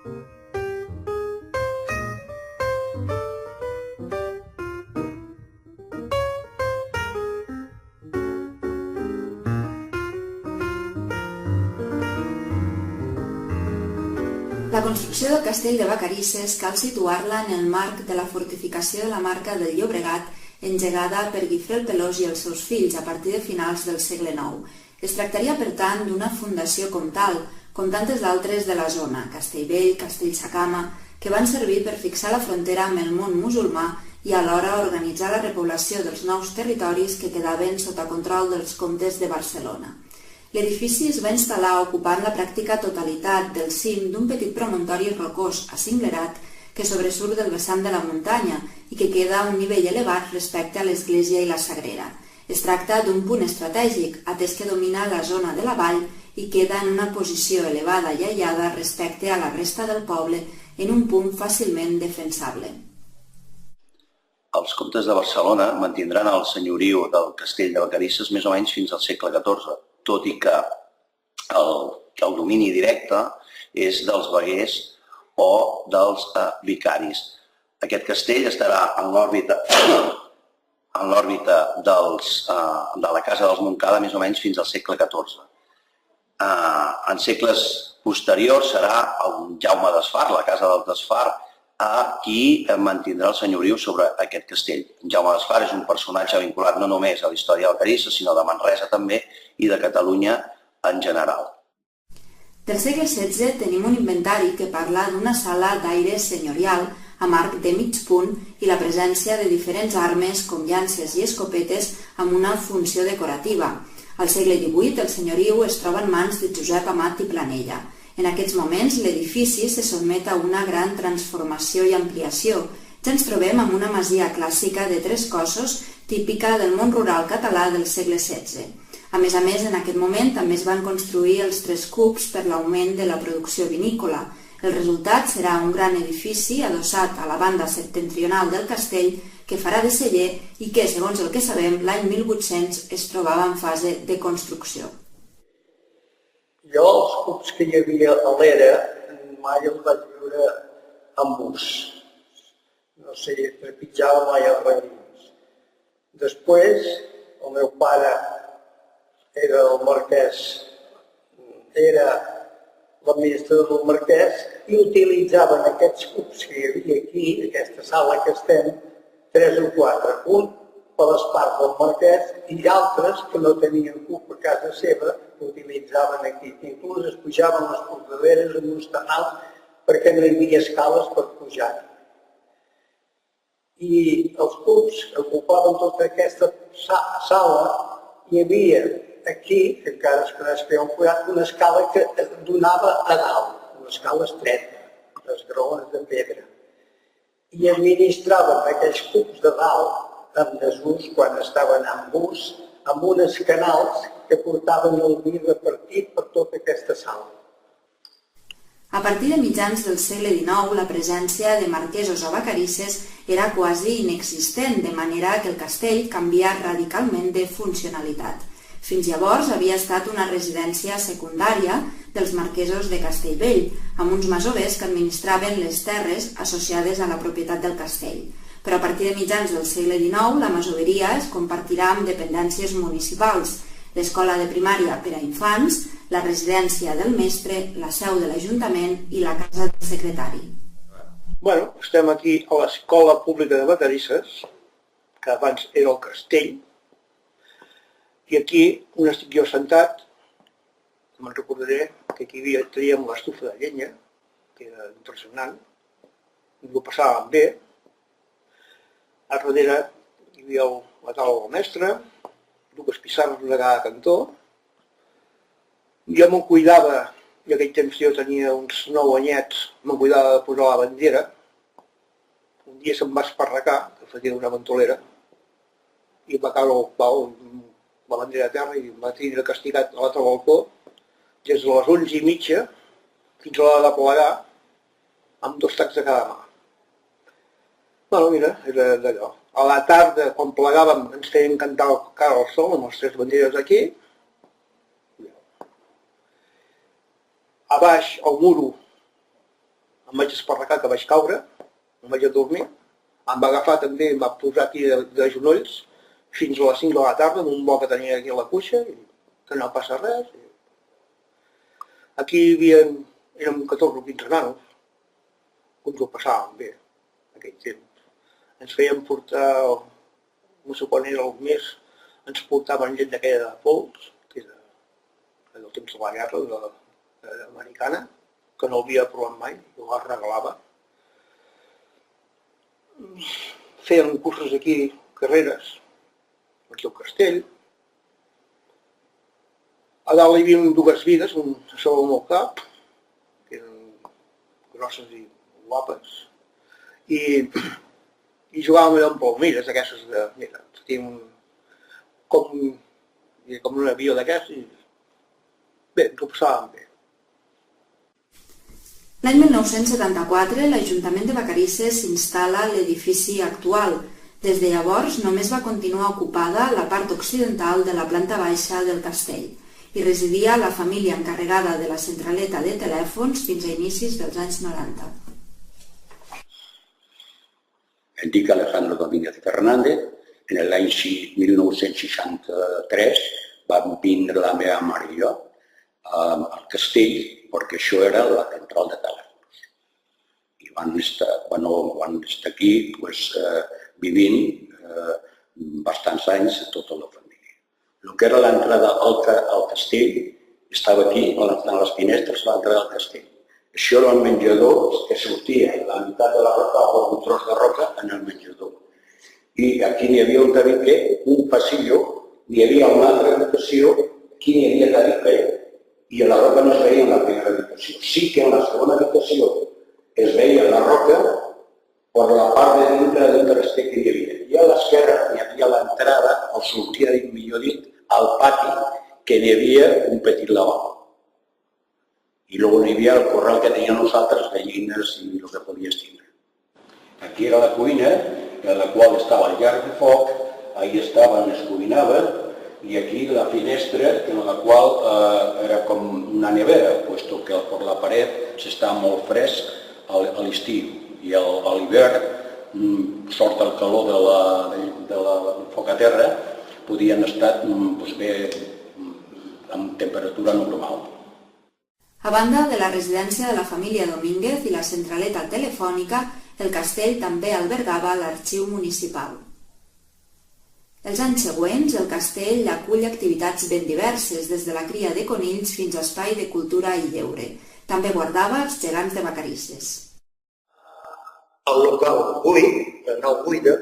La construcció del castell de Vacarisses cal situar-la en el marc de la fortificació de la Marca del Llobregat engegada per Guifré el Pelós i els seus fills a partir de finals del segle IX. Es tractaria, per tant, d'una fundació comtal, com tantes d'altres de la zona, Castellvell, Castellsacama, que van servir per fixar la frontera amb el món musulmà i alhora organitzar la repoblació dels nous territoris que quedaven sota control dels comtes de Barcelona. L'edifici es va instal·lar ocupant la pràctica totalitat del cim d'un petit promontori rocós acinglerat que sobresurt del vessant de la muntanya i que queda a un nivell elevat respecte a l'església i la sagrera. Es tracta d'un punt estratègic, atès que domina la zona de la vall i queda en una posició elevada i aïllada respecte a la resta del poble en un punt fàcilment defensable. Els comtes de Barcelona mantindran el senyoriu del castell de Vacarisses més o menys fins al segle XIV, tot i que el domini directe és dels veguers o dels vicaris. Aquest castell estarà en l'òrbita de la casa dels Montcada més o menys fins al segle XIV. En segles posteriors serà el Jaume d'Esfar, la casa del Desfar, qui mantindrà el senyoriu sobre aquest castell. Jaume d'Esfar és un personatge vinculat no només a la història de Vacarisses, sinó de Manresa també i de Catalunya en general. Del segle XVI tenim un inventari que parla d'una sala d'aire senyorial amb arc de mig punt i la presència de diferents armes com llances i escopetes amb una funció decorativa. Al segle XVIII el senyoriu es troba en mans de Josep Amat i Planella. En aquests moments l'edifici se sotmet a una gran transformació i ampliació. Ja ens trobem amb una masia clàssica de 3 cossos típica del món rural català del segle XVI. A més, en aquest moment també es van construir els 3 cups per l'augment de la producció vinícola. El resultat serà un gran edifici adossat a la banda septentrional del castell que farà de celler i que, segons el que sabem, l'any 1800 es trobava en fase de construcció. Jo els cups que hi havia a l'era mai els vaig viure en bus. No sé, trepitjava mai els raïms. Després, el meu pare era el marquès, era l'administrador del marquès i utilitzaven aquests cups que hi havia aquí, aquesta sala que estem, 3 o 4. Un per les parts del marquès i altres que no tenien cup a casa seva que utilitzaven aquí. Inclús es pujaven les portaderes amb uns tanals perquè no hi havia escales per pujar. I els cups ocupaven tota aquesta sala. Hi havia aquí, que encara es coneix que hi ha un forat, una escala que donava a dalt, una escala estreta, les graons de pedra. I administraven aquells cups de dalt en desús quan estaven en bus, amb uns canals que portaven el vi repartit per tota aquesta sala. A partir de mitjans del segle XIX, la presència de marquesos a Vacarisses era quasi inexistent, de manera que el castell canvia radicalment de funcionalitat. Fins llavors havia estat una residència secundària dels marquesos de Castellvell, amb uns masovers que administraven les terres associades a la propietat del castell. Però a partir de mitjans del segle XIX, la masoveria es compartirà amb dependències municipals, l'escola de primària per a infants, la residència del mestre, la seu de l'Ajuntament i la casa del secretari. Estem aquí a l'Escola Pública de Vacarisses, que abans era el castell, i aquí, on estic jo sentat, me'n recordaré que aquí teníem l'estufa de llenya, que era impressionant, i ho passàvem bé. A darrere hi havia la taula del mestre, 2 pissarres de cada cantó. Jo me'n cuidava, i aquell temps jo tenia uns 9 anyets, me'n cuidava de posar la bandera. Un dia se'm va esparracar, que feia una ventolera, i va caure la bandera a terra i em va tindre castigat a l'altre balcó des de les 11:30 fins a l'hora de plegar amb 2 tacs de cada mà. Mira, era d'allò. A la tarda, quan plegàvem, ens feien cantar el cara al sol amb les 3 banderes aquí. A baix, al muro, em vaig esparracar que vaig caure, em vaig adormir, em va agafar també, em va posar aquí de genolls fins a les 5 de la tarda amb un bo que tenia aquí a la cuixa, i que no passa res. Aquí érem 14 o 15 nanos, uns ho passàvem bé, en aquell temps. Ens feien portar, no sé quan era el mes, ens portaven gent d'aquella de Pols, que era del temps de la guerra, americana, que no havia provat mai, jo la regalava. Feien cursos aquí, carreres, aquí al castell. A dalt hi havia dues vides, un sobre el meu cap, que eren grosses i guapes, i jugàvem allò amb palmeres, aquestes de... Mira, teníem com un avió d'aquests i bé, ens ho passàvem bé. L'any 1974, l'Ajuntament de Vacarisses s'instal·la a l'edifici actual. Des de llavors només va continuar ocupada la part occidental de la planta baixa del castell i residia la família encarregada de la centraleta de telèfons fins a inicis dels anys 90. Em dic Alejandro Domínguez Fernández. En l'any 1963 vam vindre la meva mare i jo al castell perquè això era la central de telèfons. I van estar aquí vivint bastants anys tota la família. El que era l'entrada al castell estava aquí, en les finestres l'entrada al castell. Això era el menjador que sortia la meitat de la roca o un tros de roca en el menjador. I aquí n'hi havia un passillo, n'hi havia una altra habitació, aquí n'hi havia tarifè, i a la roca no es veia en la primera habitació. Sí que en la segona habitació es veia la roca per la part de dintre del terrester que hi havia. I a l'esquerra hi havia l'entrada, o sortia, millor dit, al pati, que n'hi havia un petit lavabo. I després hi havia el corral que teníem nosaltres, gallines i el que podies tindre. Aquí era la cuina, en la qual estava el llarg de foc, ahí estava on es cuinava, i aquí la finestra, en la qual era com una nevera, puesto que per la paret s'està molt fresc a l'estiu, i a l'hivern, sort el calor de la foc a terra, podien estar bé amb temperatura normal. A banda de la residència de la família Domínguez i la centraleta telefònica, el castell també albergava l'arxiu municipal. Els anys següents, el castell acull activitats ben diverses, des de la cria de conills fins a espai de cultura i lleure. També guardava els gegants de Vacarisses. El local buit, la nau buida,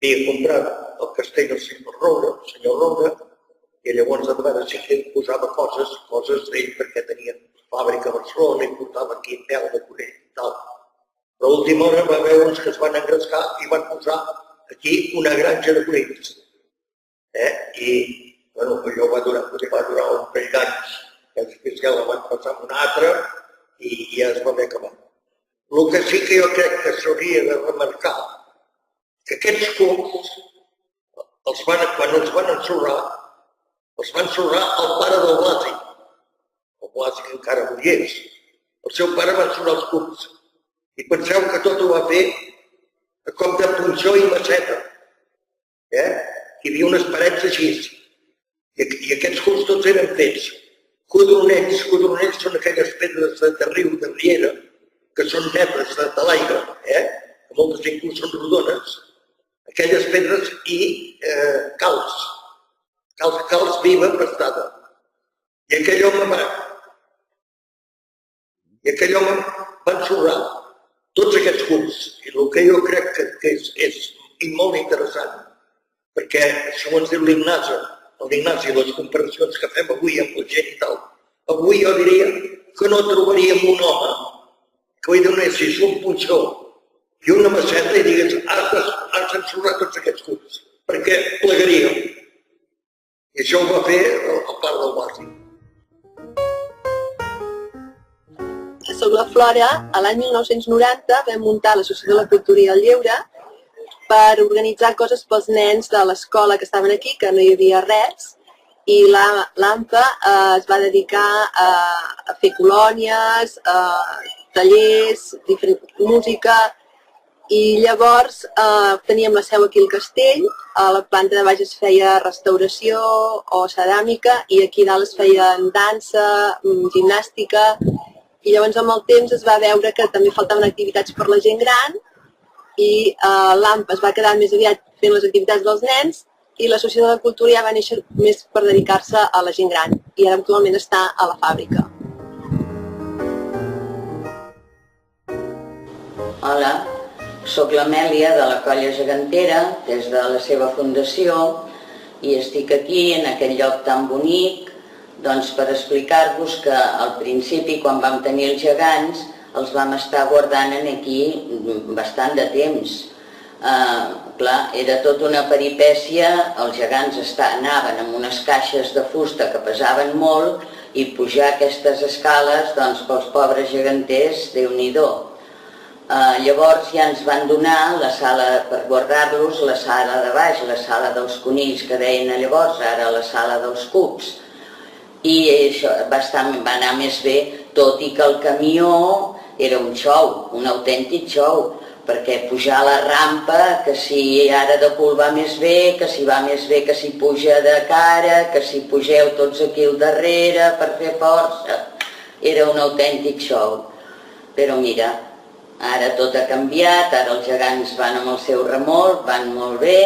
havia comprat el castell del senyor Roure, i llavors de vegades sí que posava coses d'ell, perquè tenia fàbrica a Barcelona i portava aquí pèl de conell i tal. Però a última hora va haver uns que es van engrescar i van posar aquí una granja de conills. I allò va durar un parell d'anys. Després ja la van passar amb una altra i ja es va haver acabat. El que sí que jo crec que s'hauria de remarcar que aquests cucs, quan els van ensorrar el pare del Blasi. El Blasi que encara avui és. El seu pare va ensorrar els cucs. I penseu que tot ho va fer com de punxó i maceta. Hi havia unes parets així. I aquests cucs tots eren fets. Codronells són aquelles pedres de riu, de riera, que són netes de l'aigua, que moltes inclús són rodones. Aquelles pedres i calç. Calç viva pastada. I aquell home va ensorrar tots aquests cucs. I el que jo crec que és molt interessant, perquè això ens diu l'Ignasi, les comparacions que fem avui amb la gent i tal. Avui jo diria que no trobaríem un home que li donessis un punxó i una maceta i digues has d'ensorrar tots aquests cucs, perquè plegaríem. I això ho va fer el pare del Blasi. Soc la Flora. L'any 1990 vam muntar l'Associació de la Cultura i el Lleure per organitzar coses pels nens de l'escola que estaven aquí, que no hi havia res, i l'AMPA es va dedicar a fer colònies, tallers, música, i llavors teníem la seu aquí al castell, a la planta de baix es feia restauració o ceràmica i aquí dalt es feien dansa, gimnàstica, i llavors amb el temps es va veure que també faltaven activitats per la gent gran i l'AMP es va quedar més aviat fent les activitats dels nens i l'Associació de la Cultura ja va néixer més per dedicar-se a la gent gran i ara actualment està a la fàbrica. Hola, soc l'Amèlia de la Colla Gegantera, des de la seva fundació, i estic aquí, en aquest lloc tan bonic, doncs per explicar-vos que al principi, quan vam tenir els gegants, els vam estar guardant aquí bastant de temps. Clar, era tota una peripècia, els gegants anaven amb unes caixes de fusta que pesaven molt i pujar aquestes escales, doncs pels pobres geganters, Déu-n'hi-do. Llavors ja ens van donar la sala per guardar-los, la sala de baix, la sala dels conills que deien llavors, ara la sala dels cucs. I això va anar més bé, tot i que el camió era un xou, un autèntic xou, perquè pujar a la rampa, que si ara de cul va més bé, que si va més bé que si puja de cara, que si pugeu tots aquí al darrere per fer força, era un autèntic xou. Però mira, ara tot ha canviat, ara els gegants van amb el seu remolc, van molt bé,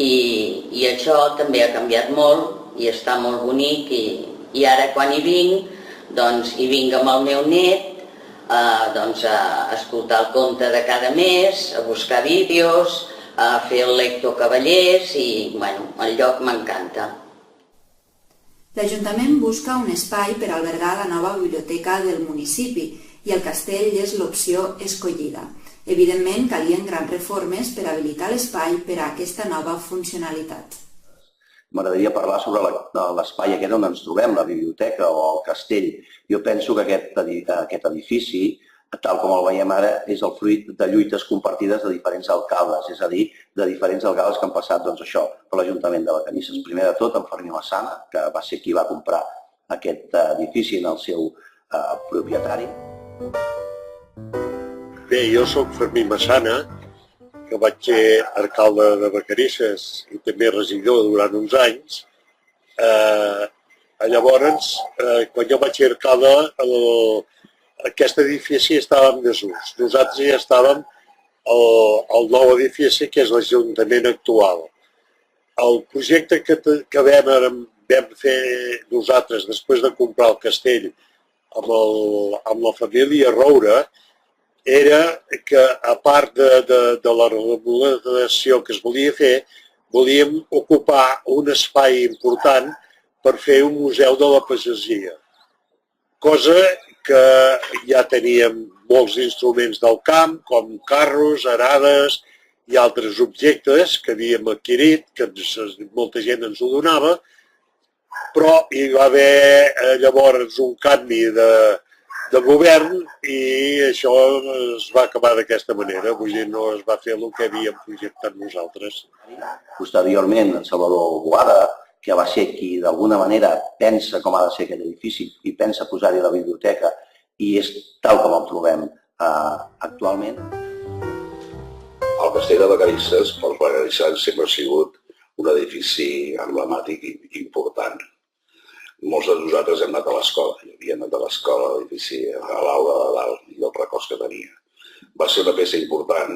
i això també ha canviat molt i està molt bonic, i ara quan hi vinc, doncs hi vinc amb el meu net, a escoltar el conte de cada mes, a buscar vídeos, a fer el lector cavallers i, bueno, el lloc m'encanta. L'Ajuntament busca un espai per albergar la nova biblioteca del municipi i el castell és l'opció escollida. Evidentment, calien grans reformes per habilitar l'espai per a aquesta nova funcionalitat. M'agradaria parlar sobre l'espai aquest on ens trobem, la biblioteca o el castell. Jo penso que aquest edifici, tal com el veiem ara, és el fruit de lluites compartides de diferents alcaldes, és a dir, de diferents alcaldes que han passat per l'Ajuntament de Vacarisses. Primer de tot, en Fermí Massana, que va ser qui va comprar aquest edifici en el seu propietari. Bé, jo soc Fermí Massana, que vaig ser alcalde de Vacarisses i també regidor durant uns anys. Llavors, quan jo vaig ser alcalde, aquest edifici estava en desús. Nosaltres ja estàvem al nou edifici, que és l'Ajuntament actual. El projecte que vam fer nosaltres després de comprar el castell amb la família Roura era que, a part de la remodelació que es volia fer, volíem ocupar un espai important per fer un museu de la pagesia. Cosa que ja teníem molts instruments del camp, com carros, arades i altres objectes que havíem adquirit, que molta gent ens ho donava, però hi va haver llavors un canvi de govern i això es va acabar d'aquesta manera, vull dir, no es va fer el que havíem projectat nosaltres. Posteriorment, en Salvador Boada, que va ser qui d'alguna manera pensa com ha de ser aquest edifici i pensa posar-hi la biblioteca i és tal com el trobem actualment. El castell de Vacarisses, pels vacarissans, sempre ha sigut un edifici emblemàtic i important. Molts de nosaltres hem anat a l'escola, jo havia anat a l'escola, a l'edifici, a l'aula de dalt i els records que tenia. Va ser una peça important,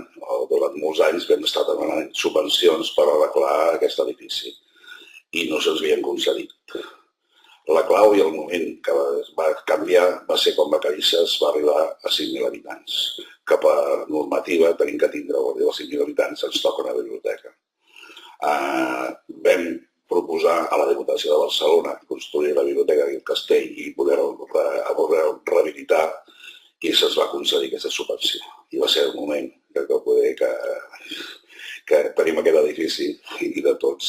durant molts anys vam estar demanant subvencions per arreglar aquest edifici i no se'ns havien concedit. La clau i el moment que va canviar va ser quan Vacarisses va arribar a 5.000 habitants, que per normativa tenim que tindre, els 5.000 habitants ens toca una biblioteca. Vam proposar a la Diputació de Barcelona construir la biblioteca del castell i poder-ho rehabilitar i se'ns va concedir aquesta subvenció. I va ser el moment que tenim aquest edifici i de tots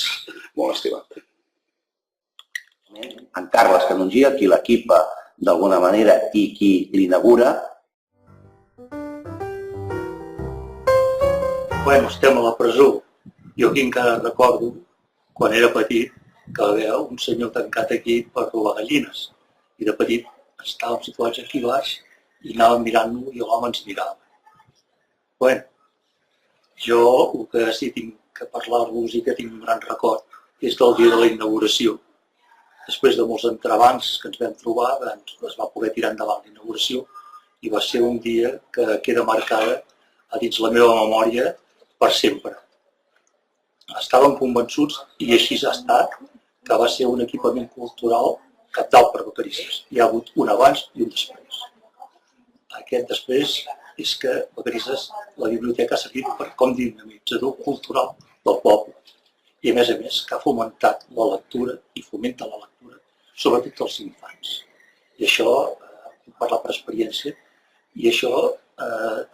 molt estimat. En Carles Canongia, qui l'equipa d'alguna manera i qui l'inaugura. Bueno, estem a la presó. Jo aquí encara recordo, quan era petit, que va haver un senyor tancat aquí per robar gallines. I de petit estàvem situats aquí baix i anàvem mirant-lo i l'home ens mirava. Bueno, jo el que sí tinc que parlar-vos i que tinc un gran record és del dia de la inauguració. Després de molts entrebancs que ens vam trobar, es va poder tirar endavant la inauguració i va ser un dia que queda marcada a dins la meva memòria per sempre. Estàvem convençuts, i així ha estat, que va ser un equipament cultural cabdal per Vacarisses. Hi ha hagut un abans i un després. Aquest després és que Vacarisses, la biblioteca, ha servit com dinamitzador cultural del poble. I a més, que ha fomentat la lectura i fomenta la lectura, sobretot als infants. I això, puc parlar per experiència, i això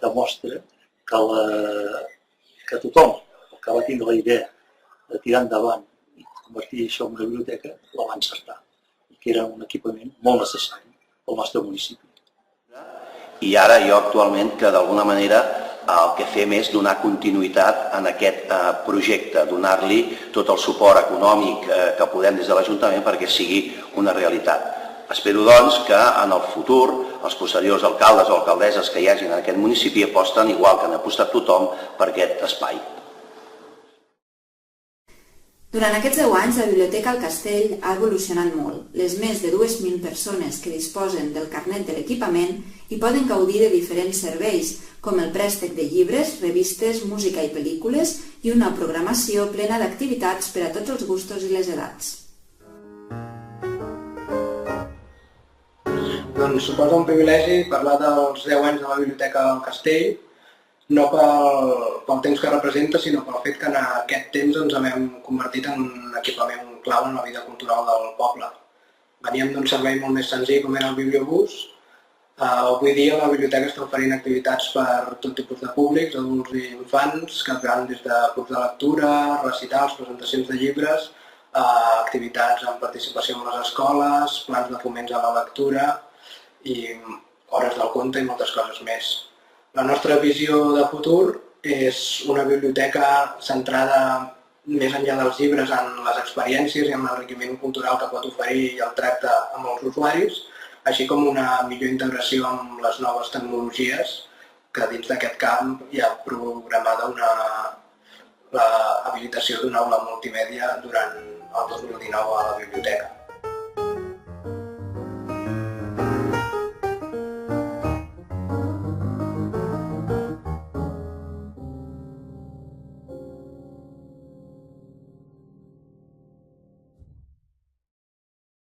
demostra que tothom que va tindre la idea de tirar endavant i convertir això en una biblioteca, la va encertar, i que era un equipament molt necessari pel nostre municipi. I ara jo actualment que d'alguna manera el que fem és donar continuïtat en aquest projecte, donar-li tot el suport econòmic que podem des de l'Ajuntament perquè sigui una realitat. Espero, doncs, que en el futur els posteriors alcaldes o alcaldesses que hi hagin en aquest municipi aposten, igual que han apostat tothom, per aquest espai. Durant aquests 10 anys, la Biblioteca al Castell ha evolucionat molt. Les més de 2.000 persones que disposen del carnet de l'equipament hi poden gaudir de diferents serveis, com el préstec de llibres, revistes, música i pel·lícules i una programació plena d'activitats per a tots els gustos i les edats. Doncs suposa un privilegi parlar dels 10 anys de la Biblioteca al Castell, no pel temps que representa, sinó pel fet que en aquest temps ens hem convertit en un equipament clau en la vida cultural del poble. Veníem d'un servei molt més senzill com era el bibliobús. Avui dia la biblioteca està oferint activitats per tot tipus de públics, adults i infants, que van des de clubs de lectura, recitals, presentacions de llibres, activitats en participació en les escoles, plans de foments a la lectura i hores del conte i moltes coses més. La nostra visió de futur és una biblioteca centrada més enllà dels llibres en les experiències i en l'enriquiment cultural que pot oferir i el tracte amb els usuaris, així com una millor integració amb les noves tecnologies, que dins d'aquest camp hi ha programada l'habilitació d'una aula multimèdia durant el 2019 a la biblioteca.